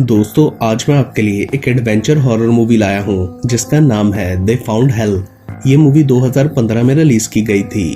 दोस्तों, आज मैं आपके लिए एक एडवेंचर हॉरर मूवी लाया हूँ जिसका नाम है दे फाउंड हेल। ये मूवी 2015 में रिलीज की गई थी।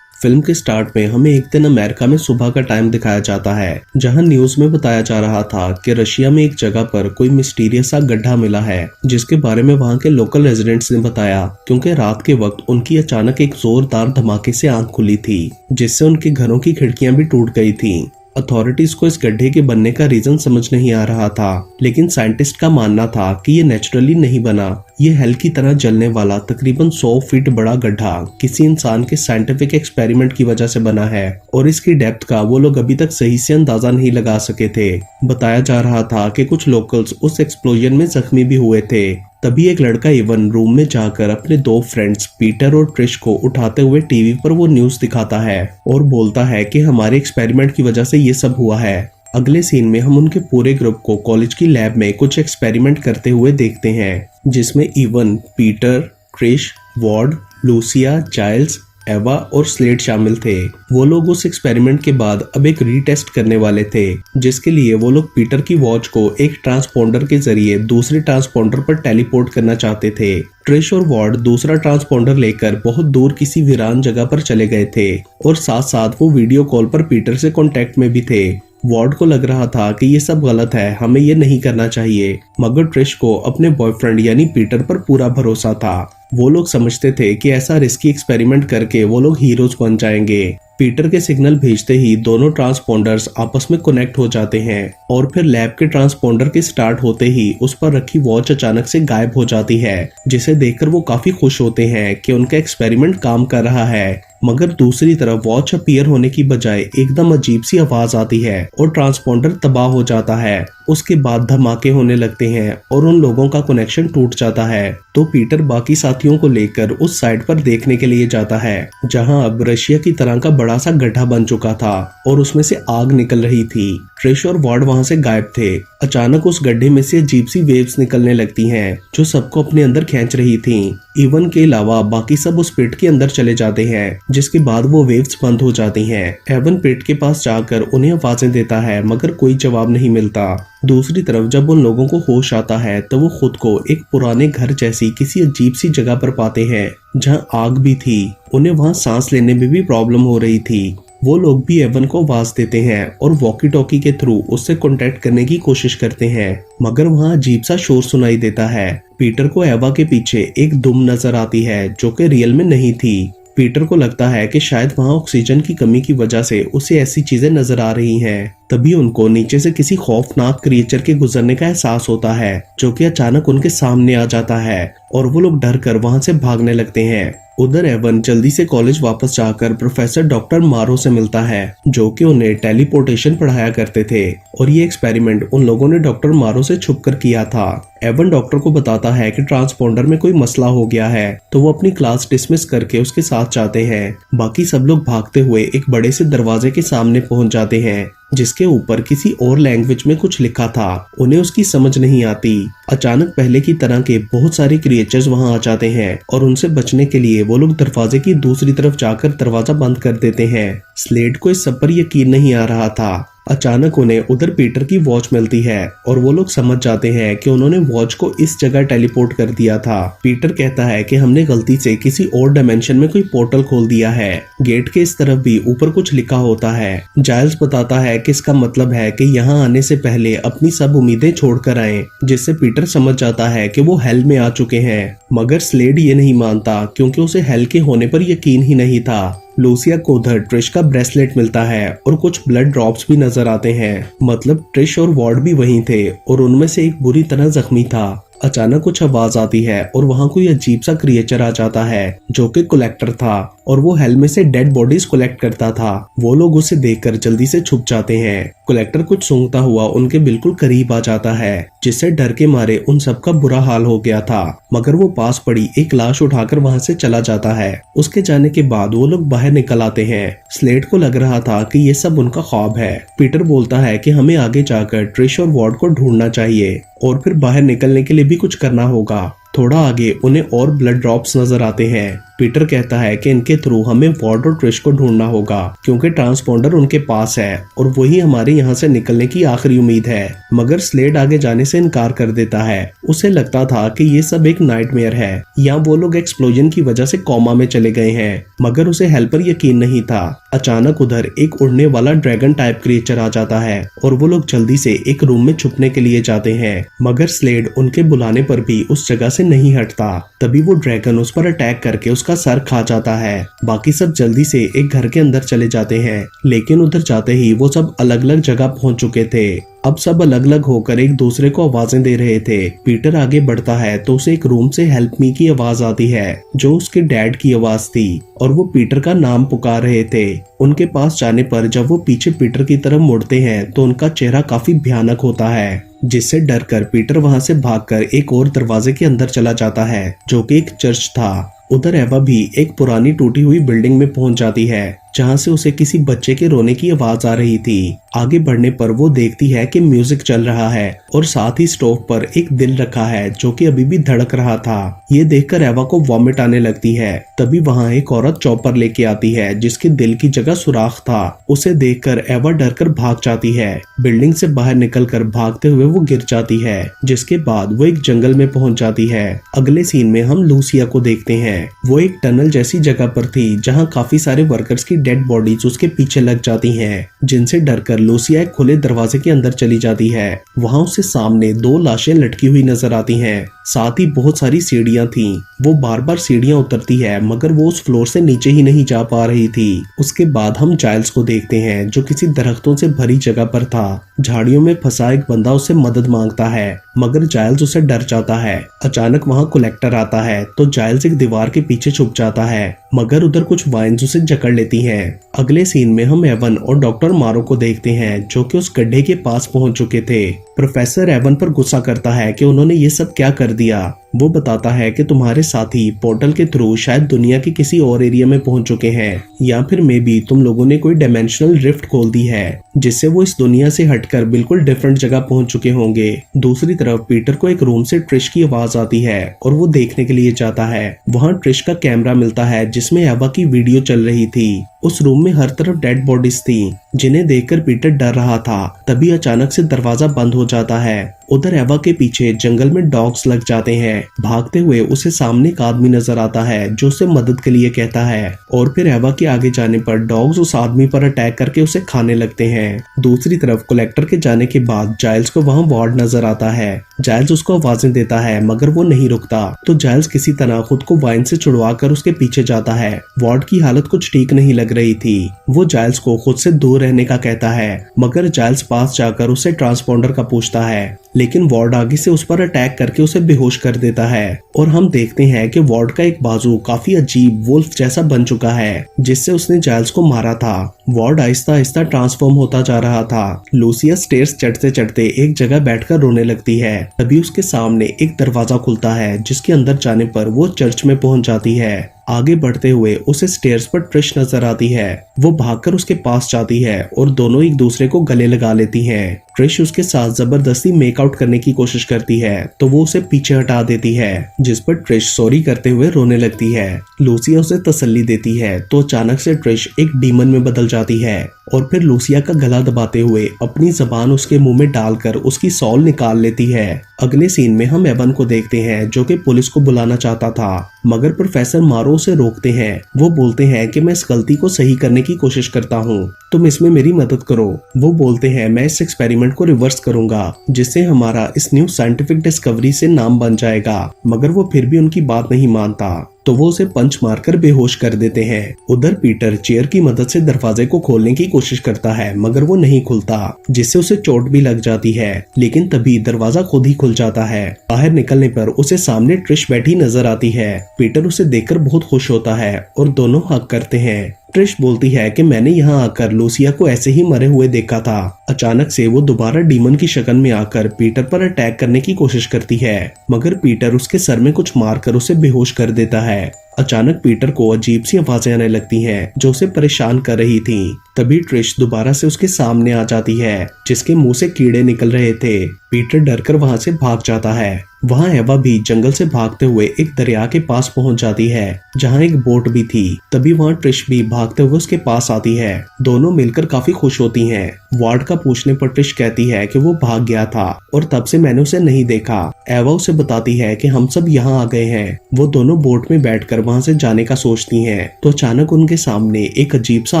फिल्म के स्टार्ट में हमें एक दिन अमेरिका में सुबह का टाइम दिखाया जाता है, जहां न्यूज में बताया जा रहा था कि रशिया में एक जगह पर कोई मिस्टीरियस सा गड्ढा मिला है, जिसके बारे में वहां के लोकल रेजिडेंट्स ने बताया, क्योंकि रात के वक्त उनकी अचानक एक जोरदार धमाके से आंख खुली थी, जिससे उनके घरों की खिड़कियां भी टूट गई थी। अथॉरिटीज को इस गड्ढे के बनने का रीजन समझ नहीं आ रहा था, लेकिन साइंटिस्ट का मानना था कि ये नेचुरली नहीं बना। ये हेल की तरह जलने वाला तकरीबन 100 फीट बड़ा गड्ढा किसी इंसान के साइंटिफिक एक्सपेरिमेंट की वजह से बना है, और इसकी डेप्थ का वो लोग अभी तक सही से अंदाजा नहीं लगा सके थे। बताया जा रहा था कि कुछ लोकल्स उस एक्सप्लोजन में जख्मी भी हुए थे। तभी एक लड़का इवन रूम में जाकर अपने दो फ्रेंड्स पीटर और ट्रिश को उठाते हुए टीवी पर वो न्यूज दिखाता है और बोलता है कि हमारे एक्सपेरिमेंट की वजह से ये सब हुआ है। अगले सीन में हम उनके पूरे ग्रुप को कॉलेज की लैब में कुछ एक्सपेरिमेंट करते हुए देखते हैं, जिसमें even, Peter, Trish, Ward, Lucia, Giles, Ava और स्लेड शामिल थे। वो लोग उस एक्सपेरिमेंट के बाद अब एक रीटेस्ट करने वाले थे, जिसके लिए वो लोग पीटर की वॉच को एक ट्रांसपोंडर के जरिए दूसरे ट्रांसपोंडर पर टेलीपोर्ट करना चाहते थे। ट्रिश और वॉर्ड दूसरा ट्रांसपोंडर लेकर बहुत दूर किसी वीरान जगह पर चले गए थे, और साथ साथ वो वीडियो कॉल पर पीटर से कांटेक्ट में भी थे। वॉर्ड को लग रहा था कि ये सब गलत है, हमें ये नहीं करना चाहिए, मगर ट्रिश को अपने बॉयफ्रेंड यानी पीटर पर पूरा भरोसा था। वो लोग समझते थे कि ऐसा रिस्की एक्सपेरिमेंट करके वो लोग हीरोज बन जाएंगे। पीटर के सिग्नल भेजते ही दोनों ट्रांसपोंडर्स आपस में कनेक्ट हो जाते हैं, और फिर लैब के ट्रांसपोंडर के स्टार्ट होते ही उस पर रखी वॉच अचानक से गायब हो जाती है, जिसे देखकर वो काफी खुश होते हैं कि उनका एक्सपेरिमेंट काम कर रहा है। मगर दूसरी तरफ वॉच अपीयर होने की बजाय एकदम अजीब सी आवाज आती है और ट्रांसपोंडर तबाह हो जाता है। उसके बाद धमाके होने लगते हैं और उन लोगों का कनेक्शन टूट जाता है। तो पीटर बाकी साथियों को लेकर उस साइड पर देखने के लिए जाता है, जहां अब रशिया की तरह का बड़ा सा गड्ढा बन चुका था और उसमें से आग निकल रही थी। ट्रिश और वॉर्ड वहां से गायब थे। अचानक उस गड्ढे में से अजीब सी वेव्स निकलने लगती हैं, जो सबको अपने अंदर खींच रही थीं। इवन के अलावा बाकी सब उस पिट के अंदर चले जाते हैं, जिसके बाद वो वेव्स बंद हो जाती हैं। एवन पिट के पास जाकर उन्हें आवाजें देता है, मगर कोई जवाब नहीं मिलता। दूसरी तरफ जब उन लोगों को होश आता है तो वो खुद को एक पुराने घर जैसी किसी अजीब सी जगह पर पाते हैं, जहां आग भी थी। उन्हें वहां सांस लेने में भी प्रॉब्लम हो रही थी। वो लोग भी एवन को आवाज देते हैं और वॉकी टॉकी के थ्रू उससे कांटेक्ट करने की कोशिश करते हैं, मगर वहां अजीब सा शोर सुनाई देता है। पीटर को एवा के पीछे एक दुम नजर आती है, जो कि रियल में नहीं थी। पीटर को लगता है कि शायद वहां ऑक्सीजन की कमी की वजह से उसे ऐसी चीजें नजर आ रही हैं। तभी उनको नीचे से किसी खौफनाक क्रिएचर के गुजरने का एहसास होता है, जो कि अचानक उनके सामने आ जाता है, और वो लोग डर कर वहां से भागने लगते हैं। उधर एवन जल्दी से कॉलेज वापस जाकर प्रोफेसर डॉक्टर मारो से मिलता है, जो कि उन्हें टेलीपोर्टेशन पढ़ाया करते थे, और ये एक्सपेरिमेंट उन लोगों ने डॉक्टर मारो से छुपकर किया था। एवन डॉक्टर को बताता है कि ट्रांसपोंडर में कोई मसला हो गया है, तो वो अपनी क्लास डिसमिस करके उसके साथ जाते हैं। बाकी सब लोग भागते हुए एक बड़े से दरवाजे के सामने पहुंच जाते हैं, जिसके ऊपर किसी और लैंग्वेज में कुछ लिखा था। उन्हें उसकी समझ नहीं आती। अचानक पहले की तरह के बहुत सारे क्रिएचर्स वहां आ जाते हैं, और उनसे बचने के लिए वो लोग दरवाजे की दूसरी तरफ जाकर दरवाजा बंद कर देते हैं। स्लेड को इस सब पर यकीन नहीं आ रहा था। अचानक उन्हें उधर पीटर की वॉच मिलती है, और वो लोग समझ जाते हैं कि उन्होंने वॉच को इस जगह टेलीपोर्ट कर दिया था। पीटर कहता है कि हमने गलती से किसी और डायमेंशन में कोई पोर्टल खोल दिया है। गेट के इस तरफ भी ऊपर कुछ लिखा होता है। जाइल्स बताता है कि इसका मतलब है कि यहाँ आने से पहले अपनी सब उम्मीदें छोड़कर आए, जिससे पीटर समझ जाता है कि वो हेल में आ चुके हैं। मगर स्लेड ये नहीं मानता, क्योंकि उसे हेल के होने पर यकीन ही नहीं था। लूसिया को उधर ट्रिश का ब्रेसलेट मिलता है और कुछ ब्लड ड्रॉप्स भी नजर आते हैं, मतलब ट्रिश और वॉर्ड भी वहीं थे, और उनमें से एक बुरी तरह जख्मी था। अचानक कुछ आवाज आती है और वहां कोई अजीब सा क्रिएचर आ जाता है, जो कि कलेक्टर था, और वो हेल में से डेड बॉडीज कलेक्ट करता था। वो लोग उसे देखकर जल्दी से छुप जाते हैं। कलेक्टर कुछ सूंघता हुआ उनके बिल्कुल करीब आ जाता है, जिससे डर के मारे उन सबका बुरा हाल हो गया था। मगर वो पास पड़ी एक लाश उठाकर वहां से चला जाता है। उसके जाने के बाद वो लोग बाहर निकल आते हैं। स्लेड को लग रहा था कि ये सब उनका ख्वाब है। पीटर बोलता है कि हमें आगे जाकर ट्रिश और वॉर्ड को ढूंढना चाहिए, और फिर बाहर निकलने के लिए भी कुछ करना होगा। थोड़ा आगे उन्हें और ब्लड ड्रॉप्स नजर आते हैं। पीटर कहता है कि इनके थ्रू हमें वॉर्ड और ट्रिश को ढूंढना होगा क्योंकि ट्रांसपोंडर उनके पास है और वही हमारे यहाँ से निकलने की आखिरी उम्मीद है। मगर स्लेड आगे जाने से इनकार कर देता है। उसे लगता था कि ये सब एक नाइटमेयर है या वो लोग एक्सप्लोजन की वजह से कोमा में चले गए हैं, मगर उसे हेल्प पर यकीन नहीं था। अचानक उधर एक उड़ने वाला ड्रैगन टाइप क्रिएचर आ जाता है और वो लोग जल्दी से एक रूम में छुपने के लिए जाते हैं, मगर स्लेड उनके बुलाने पर भी उस जगह से नहीं हटता। तभी वो ड्रैगन उस पर अटैक करके उसका सर खा जाता है। बाकी सब जल्दी से एक घर के अंदर चले जाते हैं, लेकिन उधर जाते ही वो सब अलग अलग जगह पहुंच चुके थे। अब सब अलग अलग होकर एक दूसरे को आवाजें दे रहे थे। पीटर आगे बढ़ता है तो उसे एक रूम से हेल्प मी की आवाज आती है जो उसके डैड की आवाज थी और वो पीटर का नाम पुकार रहे थे। उनके पास जाने पर जब वो पीछे पीटर की तरफ मुड़ते हैं तो उनका चेहरा काफी भयानक होता है, जिससे डरकर पीटर वहां से भागकर एक और दरवाजे के अंदर चला जाता है जो कि एक चर्च था। उधर एवा भी एक पुरानी टूटी हुई बिल्डिंग में पहुंच जाती है जहां से उसे किसी बच्चे के रोने की आवाज आ रही थी। आगे बढ़ने पर वो देखती है कि म्यूजिक चल रहा है और साथ ही स्टोव पर एक दिल रखा है जो कि अभी भी धड़क रहा था। ये देखकर एवा को वॉमिट आने लगती है। तभी वहां एक औरत चॉपर लेके आती है जिसके दिल की जगह सुराख था। उसे देखकर एवा डरकर भाग जाती है। बिल्डिंग से बाहर निकलकर भागते हुए वो गिर जाती है, जिसके बाद वो एक जंगल में पहुंच जाती है। अगले सीन में हम लूसिया को देखते हैं। वो एक टनल जैसी जगह पर थी जहां काफी सारे वर्कर्स की डेड बॉडीज उसके पीछे लग जाती हैं, जिनसे डरकर लूसिया एक खुले दरवाजे के अंदर चली जाती है। वहां उसके सामने 2 लाशें लटकी हुई नजर आती हैं। साथ ही बहुत सारी सीढ़ियां थीं। वो बार बार सीढ़ियां उतरती है मगर वो उस फ्लोर से नीचे ही नहीं जा पा रही थी। उसके बाद हम जाइल्स को देखते हैं जो किसी दरख्तों से भरी जगह पर था। झाड़ियों में फंसा एक बंदा उससे मदद मांगता है मगर जाइल्स उसे डर जाता है। अचानक वहां कलेक्टर आता है तो जाइल्स एक दीवार के पीछे छुप जाता है, मगर उधर कुछ वाइन्स उसे जकड़ लेती हैं। अगले सीन में हम एवन और डॉक्टर मारो को देखते हैं जो कि उस गड्ढे के पास पहुंच चुके थे। प्रोफेसर एवन पर गुस्सा करता है कि उन्होंने ये सब क्या कर दिया। वो बताता है कि तुम्हारे साथी पोर्टल के थ्रू शायद दुनिया के किसी और एरिया में पहुंच चुके हैं या फिर मे बी तुम लोगों ने कोई डायमेंशनल रिफ्ट खोल दी है जिससे वो इस दुनिया से हटकर बिल्कुल डिफरेंट जगह पहुंच चुके होंगे। दूसरी तरफ पीटर को एक रूम से ट्रिश की आवाज आती है और वो देखने के लिए जाता है। वहाँ ट्रिश का कैमरा मिलता है जिसमें एवा की वीडियो चल रही थी। उस रूम में हर तरफ डेड बॉडीज थी जिन्हें देखकर पीटर डर रहा था। तभी अचानक से दरवाजा बंद हो जाता है। उधर एवा के पीछे जंगल में डॉग्स लग जाते हैं। भागते हुए उसे सामने एक आदमी नजर आता है जो उसे मदद के लिए कहता है और फिर एवा के आगे जाने पर डॉग्स उस आदमी पर अटैक करके उसे खाने लगते हैं। दूसरी तरफ कलेक्टर के जाने के बाद जाइल्स को वहाँ वार्ड नजर आता है। जाइल्स उसको आवाजें देता है मगर वो नहीं रुकता, तो जाइल्स किसी तरह खुद को वाइन से छुड़वा कर उसके पीछे जाता है। वार्ड की हालत कुछ ठीक नहीं लग रही थी। वो जाइल्स को खुद से दूर रहने का कहता है मगर जाइल्स पास जाकर उससे ट्रांसपोंडर का पूछता है, लेकिन वार्ड आगे से उस पर अटैक करके उसे बेहोश कर देता है और हम देखते हैं कि वार्ड का एक बाजू काफी अजीब वुल्फ जैसा बन चुका है जिससे उसने जाइल्स को मारा था। वार्ड आहिस्ता आहिस्ता ट्रांसफॉर्म होता जा रहा था। लूसिया स्टेयर्स चढ़ते चढ़ते एक जगह बैठकर रोने लगती है। तभी उसके सामने एक दरवाजा खुलता है जिसके अंदर जाने पर वो चर्च में पहुंच जाती है। आगे बढ़ते हुए उसे स्टेयर्स पर ट्रिश नजर आती है। वो भागकर उसके पास जाती है और दोनों एक दूसरे को गले लगा लेती हैं। ट्रिश उसके साथ जबरदस्ती मेकआउट करने की कोशिश करती है तो वो उसे पीछे हटा देती है, जिस पर ट्रिश सॉरी करते हुए रोने लगती है। लूसिया उसे तसल्ली देती है तो अचानक से ट्रिश एक डीमन में बदल जाती है और फिर लूसिया का गला दबाते हुए अपनी जबान उसके मुंह में डालकर उसकी सॉल निकाल लेती है। अगले सीन में हम एवन को देखते हैं जो कि पुलिस को बुलाना चाहता था मगर प्रोफेसर मारो उसे रोकते हैं। वो बोलते हैं कि मैं इस गलती को सही करने की कोशिश करता हूँ, तुम इसमें मेरी मदद करो। वो बोलते हैं मैं इस एक्सपेरिमेंट को रिवर्स करूंगा जिससे हमारा इस न्यू साइंटिफिक डिस्कवरी से नाम बन जाएगा, मगर वो फिर भी उनकी बात नहीं मानता तो वो उसे पंच मारकर बेहोश कर देते हैं। उधर पीटर चेयर की मदद से दरवाजे को खोलने की कोशिश करता है मगर वो नहीं खुलता, जिससे उसे चोट भी लग जाती है। लेकिन तभी दरवाजा खुद ही खुल जाता है। बाहर निकलने पर उसे सामने ट्रिश बैठी नजर आती है। पीटर उसे देखकर बहुत खुश होता है और दोनों हग करते हैं। ट्रिश बोलती है कि मैंने यहाँ आकर लूसिया को ऐसे ही मरे हुए देखा था। अचानक से वो दोबारा डीमन की शक्ल में आकर पीटर पर अटैक करने की कोशिश करती है मगर पीटर उसके सर में कुछ मारकर उसे बेहोश कर देता है। अचानक पीटर को अजीब सी आवाजें आने लगती हैं जो उसे परेशान कर रही थी। तभी ट्रिश दोबारा से उसके सामने आ जाती है जिसके मुंह से कीड़े निकल रहे थे। पीटर डरकर वहां से भाग जाता है। वहां एवा भी जंगल से भागते हुए एक दरिया के पास पहुंच जाती है जहां एक बोट भी थी। तभी वहां ट्रिश भी भागते हुए उसके पास आती है। दोनों मिलकर काफी खुश होती हैं। वार्ड का पूछने पर ट्रिश कहती है कि वो भाग गया था और तब से मैंने उसे नहीं देखा। एवा उसे बताती है कि हम सब यहाँ आ गए हैं। वो दोनों बोट में बैठकर वहां से जाने का सोचती हैं तो अचानक उनके सामने एक अजीब सा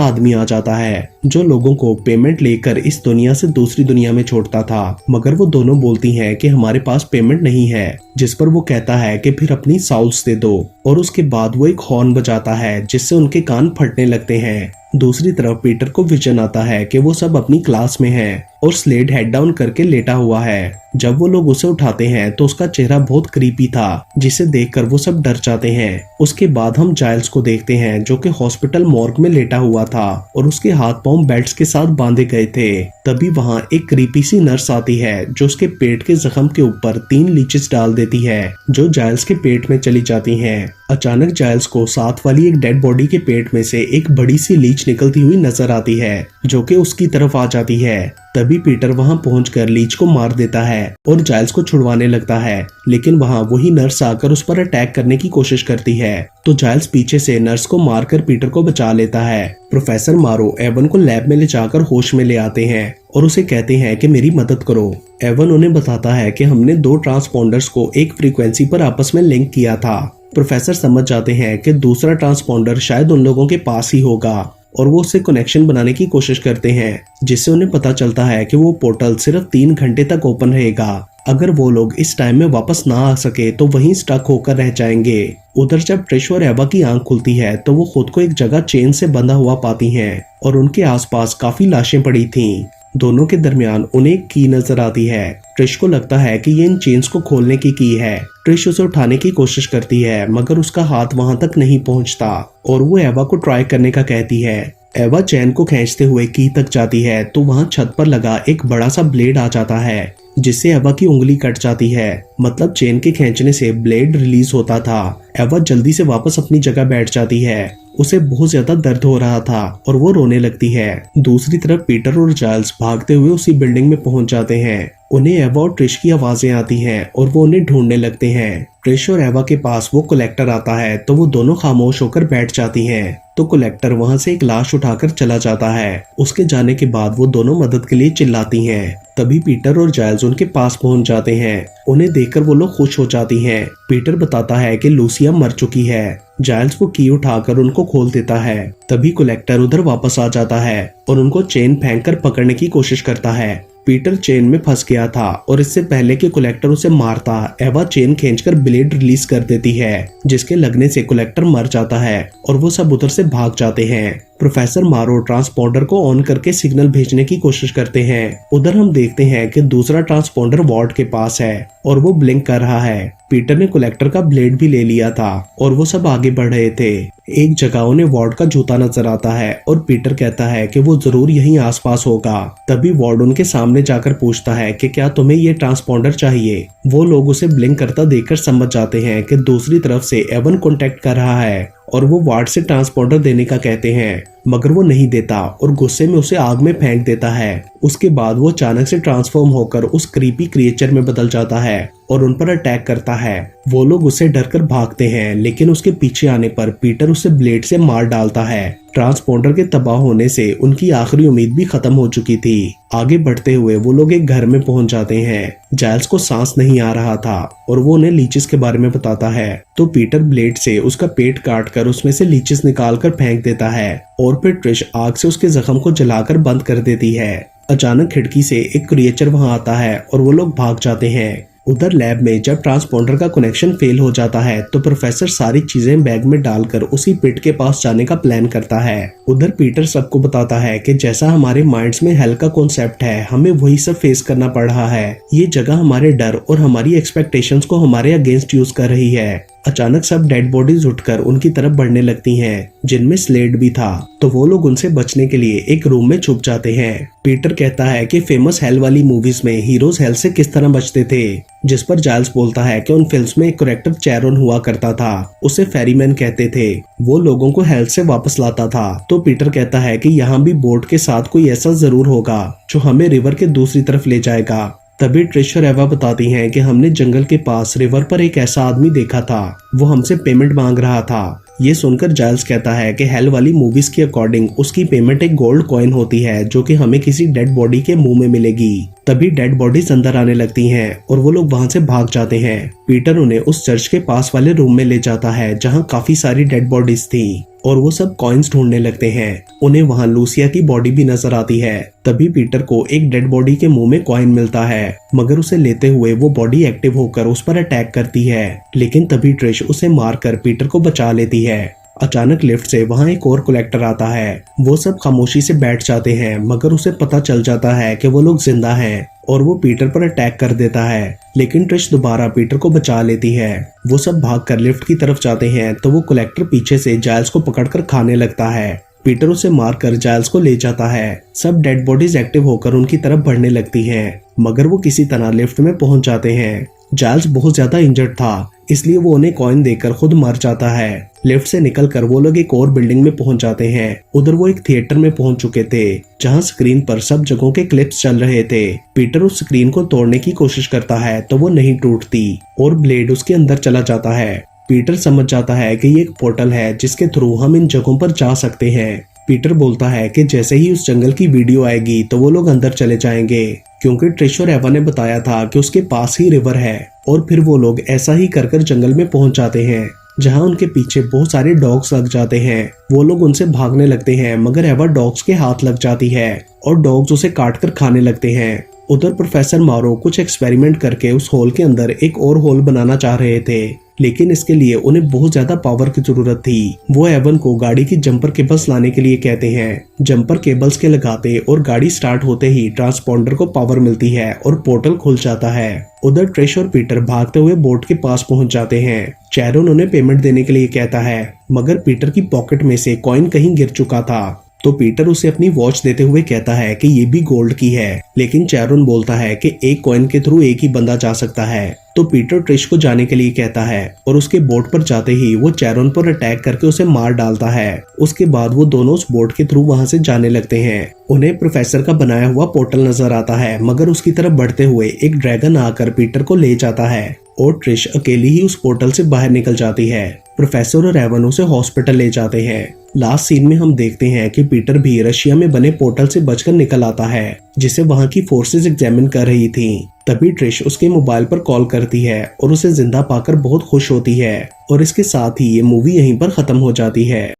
आदमी आ जाता है जो लोगों को पेमेंट लेकर इस दुनिया से दूसरी दुनिया में छोड़ता था। मगर वो दोनों बोलती हैं कि हमारे पास पेमेंट नहीं है, जिस पर वो कहता है कि फिर अपनी साउल्स दे दो। और उसके बाद वो एक हॉर्न बजाता है जिससे उनके कान फटने लगते हैं। दूसरी तरफ पीटर को विजन आता है कि वो सब अपनी क्लास में हैं और स्लेड हेड डाउन करके लेटा हुआ है। जब वो लोग उसे उठाते हैं तो उसका चेहरा बहुत क्रीपी था जिसे देखकर वो सब डर जाते हैं। उसके बाद हम जाइल्स को देखते हैं जो कि हॉस्पिटल मॉर्ग में लेटा हुआ था और उसके हाथ पांव बेल्ट्स के साथ बांधे गए थे। तभी वहां एक क्रीपी सी नर्स आती है जो उसके पेट के जख्म के ऊपर 3 लीचेस डाल देती है जो जाइल्स के पेट में चली जाती हैं। अचानक जाइल्स को साथ वाली एक डेड बॉडी के पेट में से एक बड़ी सी लीच निकलती हुई नजर आती है जो कि उसकी तरफ आ जाती है। तभी पीटर वहां पहुंचकर लीच को मार देता है और जाइल्स को छुड़वाने लगता है, लेकिन वहां वही नर्स आकर उस पर अटैक करने की कोशिश करती है तो जाइल्स पीछे से नर्स को मारकर पीटर को बचा लेता है। प्रोफेसर मारो एवन को लैब में ले जाकर होश में ले आते हैं और उसे कहते हैं कि मेरी मदद करो। एवन उन्हें बताता है कि हमने 2 ट्रांसपोंडर्स को एक फ्रीक्वेंसी पर आपस में लिंक किया था। प्रोफेसर समझ जाते हैं कि दूसरा ट्रांसपोंडर शायद उन लोगों के पास ही होगा और वो उससे कनेक्शन बनाने की कोशिश करते हैं, जिससे उन्हें पता चलता है कि वो पोर्टल सिर्फ 3 घंटे तक ओपन रहेगा। अगर वो लोग इस टाइम में वापस ना आ सके तो वहीं स्टक होकर रह जाएंगे। उधर जब ट्रिश और एवा की आंख खुलती है तो वो खुद को एक जगह चेन से बंधा हुआ पाती हैं और उनके आसपास काफी लाशें पड़ी थीं। दोनों के दरमियान उन्हें एक की नजर आती है। ट्रिश को लगता है कि ये इन चेन्स को खोलने की है। ट्रिश उसे उठाने की कोशिश करती है मगर उसका हाथ वहां तक नहीं पहुंचता और वो एवा को ट्राई करने का कहती है। एवा चैन को खींचते हुए की तक जाती है तो वहां छत पर लगा एक बड़ा सा ब्लेड आ जाता है जिससे एवा की उंगली कट जाती है। मतलब चेन के खींचने से ब्लेड रिलीज होता था। एवा जल्दी से वापस अपनी जगह बैठ जाती है। उसे बहुत ज्यादा दर्द हो रहा था और वो रोने लगती है। दूसरी तरफ पीटर और जाइल्स भागते हुए उसी बिल्डिंग में पहुंच जाते हैं। उन्हें एवा और ट्रिश की आवाजें आती हैं और वो उन्हें ढूंढने लगते हैं। ट्रिश और एवा के पास वो कलेक्टर आता है तो वो दोनों खामोश होकर बैठ जाती हैं। तो कलेक्टर वहां से एक लाश उठाकर चला जाता है। उसके जाने के बाद वो दोनों मदद के लिए चिल्लाती हैं। तभी पीटर और जाइल्स उनके पास पहुंच जाते हैं। उन्हें देखकर वो लोग खुश हो जाती हैं। पीटर बताता है कि लूसिया मर चुकी है। जाइल्स वो की उठाकर उनको खोल देता है। तभी कलेक्टर उधर वापस आ जाता है और उनको चेन फेंककर पकड़ने की कोशिश करता है। पीटर चेन में फंस गया था और इससे पहले कि कलेक्टर उसे मारता, एवा चेन खींचकर ब्लेड रिलीज कर देती है जिसके लगने से कलेक्टर मर जाता है और वो सब उधर से भाग जाते हैं। प्रोफेसर मारो ट्रांसपोंडर को ऑन करके सिग्नल भेजने की कोशिश करते हैं। उधर हम देखते हैं कि दूसरा ट्रांसपोंडर वार्ड के पास है और वो ब्लिंक कर रहा है। पीटर ने कलेक्टर का ब्लेड भी ले लिया था और वो सब आगे बढ़ रहे थे। एक जगह उन्हें वार्ड का जूता नजर आता है और पीटर कहता है कि वो जरूर यहीं आसपास होगा। तभी वार्ड उनके सामने जाकर पूछता है कि क्या तुम्हें ये ट्रांसपोंडर चाहिए। वो लोग उसे ब्लिंक करता देखकर समझ जाते हैं कि दूसरी तरफ से एवन कांटेक्ट कर रहा है और वो वार्ड से ट्रांसपोंडर देने का कहते हैं, मगर वो नहीं देता और गुस्से में उसे आग में फेंक देता है। उसके बाद वो अचानक से ट्रांसफॉर्म होकर उस क्रीपी क्रिएचर में बदल जाता है और उन पर अटैक करता है। वो लोग उसे डरकर भागते हैं, लेकिन उसके पीछे आने पर पीटर उसे ब्लेड से मार डालता है। ट्रांसपोंडर के तबाह होने से उनकी आखिरी उम्मीद भी खत्म हो चुकी थी। आगे बढ़ते हुए वो लोग एक घर में पहुंच जाते हैं। जाइल्स को सांस नहीं आ रहा था और वो उन्हें लीचेस के बारे में बताता है। तो पीटर ब्लेड से उसका पेट काटकर उसमें से लीचेस निकालकर फेंक देता है और फिर ट्रिश आग से उसके जख्म को जलाकर बंद कर देती है। अचानक खिड़की से एक क्रिएचर वहां आता है और वो लोग भाग जाते हैं। उधर लैब में जब ट्रांसपोंडर का कनेक्शन फेल हो जाता है तो प्रोफेसर सारी चीजें बैग में डालकर उसी पिट के पास जाने का प्लान करता है। उधर पीटर सबको बताता है कि जैसा हमारे माइंड्स में हेल का कॉन्सेप्ट है, हमें वही सब फेस करना पड़ रहा है। ये जगह हमारे डर और हमारी एक्सपेक्टेशंस को हमारे अगेंस्ट यूज कर रही है। अचानक सब डेड बॉडीज उठकर उनकी तरफ बढ़ने लगती हैं, जिनमें स्लेड भी था। तो वो लोग उनसे बचने के लिए एक रूम में छुप जाते हैं। पीटर कहता है कि फेमस हेल वाली मूवीज में हीरोज हेल से किस तरह बचते थे, जिस पर जाइल्स बोलता है कि उन फिल्म्स में एक करेक्टर चैरोन हुआ करता था, उसे फेरीमैन कहते थे, वो लोगों को हेल से वापस लाता था। तो पीटर कहता है कि यहाँ भी बोट के साथ कोई ऐसा जरूर होगा जो हमें रिवर के दूसरी तरफ ले जाएगा। तभी ट्रिश और एवा बताती हैं कि हमने जंगल के पास रिवर पर एक ऐसा आदमी देखा था, वो हमसे पेमेंट मांग रहा था। ये सुनकर जाइल्स कहता है कि हेल वाली मूवीज के अकॉर्डिंग उसकी पेमेंट एक गोल्ड कॉइन होती है, जो कि हमें किसी डेड बॉडी के मुंह में मिलेगी। तभी डेड बॉडीज अंदर आने लगती हैं और वो लोग वहां से भाग जाते हैं। पीटर उन्हें उस चर्च के पास वाले रूम में ले जाता है जहां काफी सारी डेड बॉडीज थी और वो सब कॉइन्स ढूंढने लगते हैं। उन्हें वहां लूसिया की बॉडी भी नजर आती है। तभी पीटर को एक डेड बॉडी के मुंह में कॉइन मिलता है, मगर उसे लेते हुए वो बॉडी एक्टिव होकर उस पर अटैक करती है, लेकिन तभी ट्रिश उसे मारकर पीटर को बचा लेती है। अचानक लिफ्ट से वहां एक और कलेक्टर आता है। वो सब खामोशी से बैठ जाते हैं, मगर उसे पता चल जाता है कि वो लोग जिंदा हैं और वो पीटर पर अटैक कर देता है, लेकिन ट्रिश दोबारा पीटर को बचा लेती है। वो सब भागकर लिफ्ट की तरफ जाते हैं तो वो कलेक्टर पीछे से जाइल्स को पकड़कर खाने लगता है। पीटर उसे मारकर जाइल्स को ले जाता है। सब डेड बॉडीज एक्टिव होकर उनकी तरफ बढ़ने लगती हैं, मगर वो किसी तरह लिफ्ट में पहुंच जाते हैं। जाइल्स बहुत ज्यादा इंजर्ड था, इसलिए वो उन्हें कॉइन देकर खुद मर जाता है। लिफ्ट से निकलकर वो लोग एक और बिल्डिंग में पहुंच जाते हैं। उधर वो एक थिएटर में पहुंच चुके थे जहां स्क्रीन पर सब जगहों के क्लिप्स चल रहे थे। पीटर उस स्क्रीन को तोड़ने की कोशिश करता है तो वो नहीं टूटती और ब्लेड उसके अंदर चला जाता है। पीटर समझ जाता है कि ये एक पोर्टल है जिसके थ्रू हम इन जगहों पर जा सकते हैं। पीटर बोलता है कि जैसे ही उस जंगल की वीडियो आएगी तो वो लोग अंदर चले जाएंगे, क्योंकि ट्रिश और एवा ने बताया था कि उसके पास ही रिवर है। और फिर वो लोग ऐसा ही कर जंगल में पहुंच जाते हैं जहां उनके पीछे बहुत सारे डॉग्स लग जाते हैं। वो लोग उनसे भागने लगते हैं, मगर एवा डॉग्स के हाथ लग जाती है और डॉग्स उसे काटकर खाने लगते हैं। उधर प्रोफेसर मारो कुछ एक्सपेरिमेंट करके उस होल के अंदर एक और होल बनाना चाह रहे थे, लेकिन इसके लिए उन्हें बहुत ज्यादा पावर की जरूरत थी। वो एवन को गाड़ी की जंपर केबल्स लाने के लिए कहते हैं। जंपर केबल्स के लगाते और गाड़ी स्टार्ट होते ही ट्रांसपॉन्डर को पावर मिलती है और पोर्टल खुल जाता है। उधर ट्रिश और पीटर भागते हुए बोट के पास पहुंच जाते हैं। चैरोन उन्हें पेमेंट देने के लिए कहता है, मगर पीटर की पॉकेट में से कॉइन कहीं गिर चुका था। तो पीटर उसे अपनी वॉच देते हुए कहता है कि ये भी गोल्ड की है, लेकिन चैरोन बोलता है कि एक कॉइन के थ्रू एक ही बंदा जा सकता है। तो पीटर ट्रिश को जाने के लिए कहता है और उसके बोट पर जाते ही वो चैरोन पर अटैक करके उसे मार डालता है। उसके बाद वो दोनों उस बोट के थ्रू वहां से जाने लगते हैं। उन्हें प्रोफेसर का बनाया हुआ पोर्टल नजर आता है, मगर उसकी तरफ बढ़ते हुए एक ड्रैगन आकर पीटर को ले जाता है और ट्रिश अकेली ही उस पोर्टल से बाहर निकल जाती है। प्रोफेसर और एवन उसे हॉस्पिटल ले जाते हैं। लास्ट सीन में हम देखते हैं कि पीटर भी रशिया में बने पोर्टल से बचकर निकल आता है, जिसे वहां की फोर्सेस एग्जामिन कर रही थी। तभी ट्रिश उसके मोबाइल पर कॉल करती है और उसे जिंदा पाकर बहुत खुश होती है। और इसके साथ ही ये मूवी यहीं पर खत्म हो जाती है।